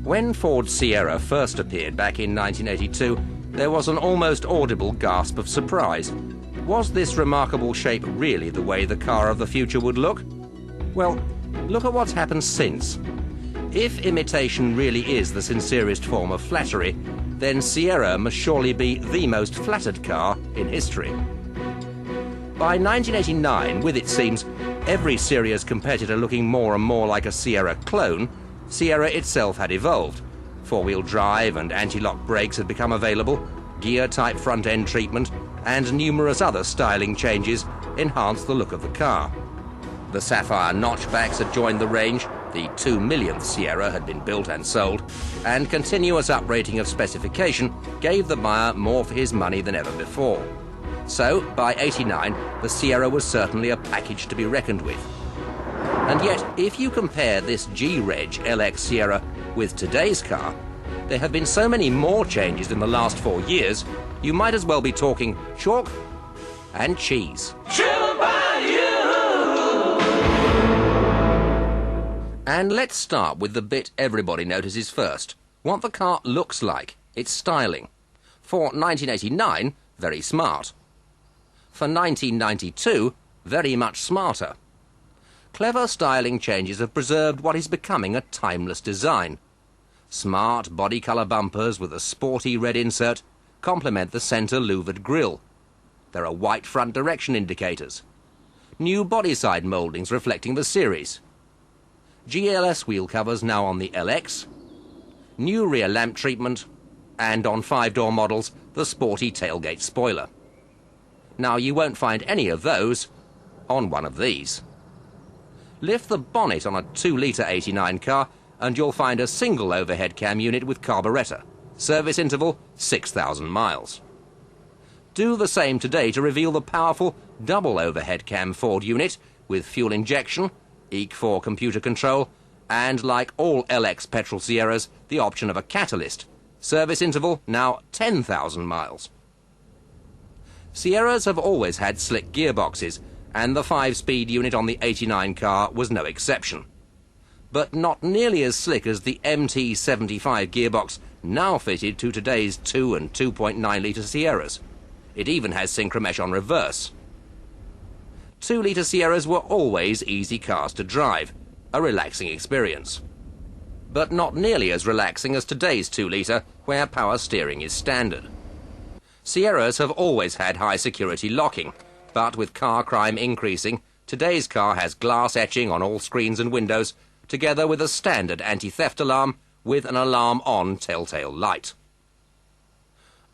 When Ford Sierra first appeared back in 1982, there was an almost audible gasp of surprise. Was this remarkable shape really the way the car of the future would look? Well, look at what's happened since. If imitation really is the sincerest form of flattery, then Sierra must surely be the most flattered car in history. By 1989, with it seems every serious competitor looking more and more like a Sierra clone, Sierra itself had evolved. Four-wheel drive and anti-lock brakes had become available, gear-type front-end treatment, and numerous other styling changes enhanced the look of the car. The Sapphire notchbacks had joined the range, the 2 millionth Sierra had been built and sold, and continuous uprating of specification gave the buyer more for his money than ever before. So, by '89, the Sierra was certainly a package to be reckoned with. And yet, if you compare this G-Reg LX Sierra with today's car, there have been so many more changes in the last 4 years, you might as well be talking chalk and cheese. And let's start with the bit everybody notices first. What the car looks like, its styling. For 1989, very smart. For 1992, very much smarter. Clever styling changes have preserved what is becoming a timeless design. Smart body colour bumpers with a sporty red insert complement the centre louvered grille. There are white front direction indicators. New bodyside mouldings reflecting the series. GLS wheel covers now on the LX. New rear lamp treatment. And on 5-door models, the sporty tailgate spoiler. Now you won't find any of those on one of these. Lift the bonnet on a 2-litre 89 car and you'll find a single overhead cam unit with carburettor. Service interval, 6,000 miles. Do the same today to reveal the powerful double overhead cam Ford unit with fuel injection, EEC4 computer control, and like all LX petrol Sierras, the option of a catalyst. Service interval, now 10,000 miles. Sierras have always had slick gearboxes, and the 5-speed unit on the 89 car was no exception. But not nearly as slick as the MT75 gearbox now fitted to today's 2 and 2.9-litre Sierras. It even has synchromesh on reverse. 2-litre Sierras were always easy cars to drive, a relaxing experience. But not nearly as relaxing as today's 2-litre, where power steering is standard. Sierras have always had high security locking, but with car crime increasing, today's car has glass etching on all screens and windows, together with a standard anti-theft alarm with an alarm-on telltale light.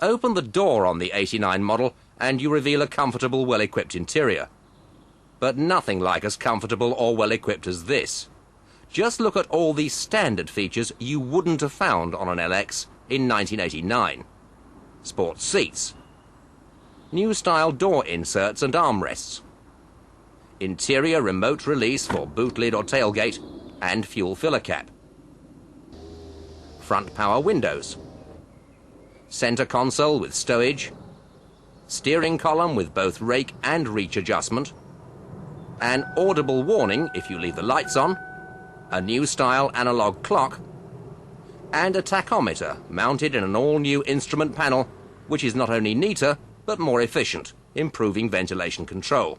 Open the door on the 89 model and you reveal a comfortable, well-equipped interior. But nothing like as comfortable or well-equipped as this. Just look at all these standard features you wouldn't have found on an LX in 1989. Sports seats. New style door inserts and armrests. Interior remote release for boot lid or tailgate and fuel filler cap. Front power windows. Center console with stowage. Steering column with both rake and reach adjustment. An audible warning if you leave the lights on. A new style analog clock. And a tachometer mounted in an all-new instrument panel, which is not only neater, but more efficient, improving ventilation control.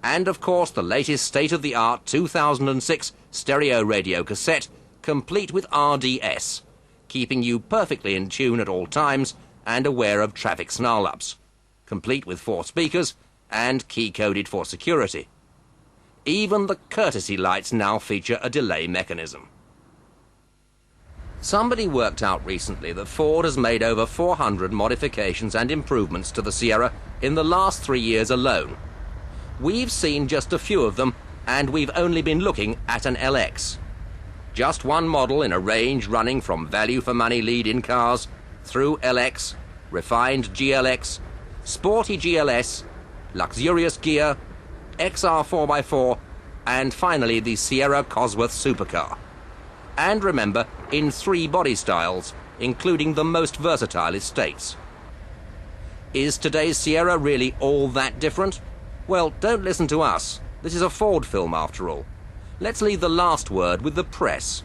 And of course the latest state-of-the-art 2006 stereo radio cassette, complete with RDS, keeping you perfectly in tune at all times and aware of traffic snarl-ups, complete with 4 speakers and key-coded for security. Even the courtesy lights now feature a delay mechanism. Somebody worked out recently that Ford has made over 400 modifications and improvements to the Sierra in the last 3 years alone. We've seen just a few of them, and we've only been looking at an LX. Just one model in a range running from value-for-money lead-in cars, through LX, refined GLX, sporty GLS, luxurious gear, XR 4x4, and finally the Sierra Cosworth supercar. And remember, in 3 body styles, including the most versatile estates. Is today's Sierra really all that different? Well, don't listen to us. This is a Ford film after all. Let's leave the last word with the press.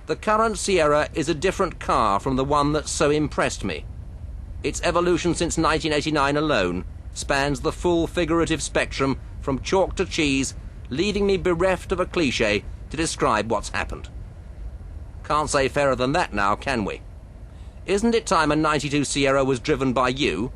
The current Sierra is a different car from the one that so impressed me. Its evolution since 1989 alone spans the full figurative spectrum from chalk to cheese, leaving me bereft of a cliché to describe what's happened. Can't say fairer than that now, can we? Isn't it time a 92 Sierra was driven by you,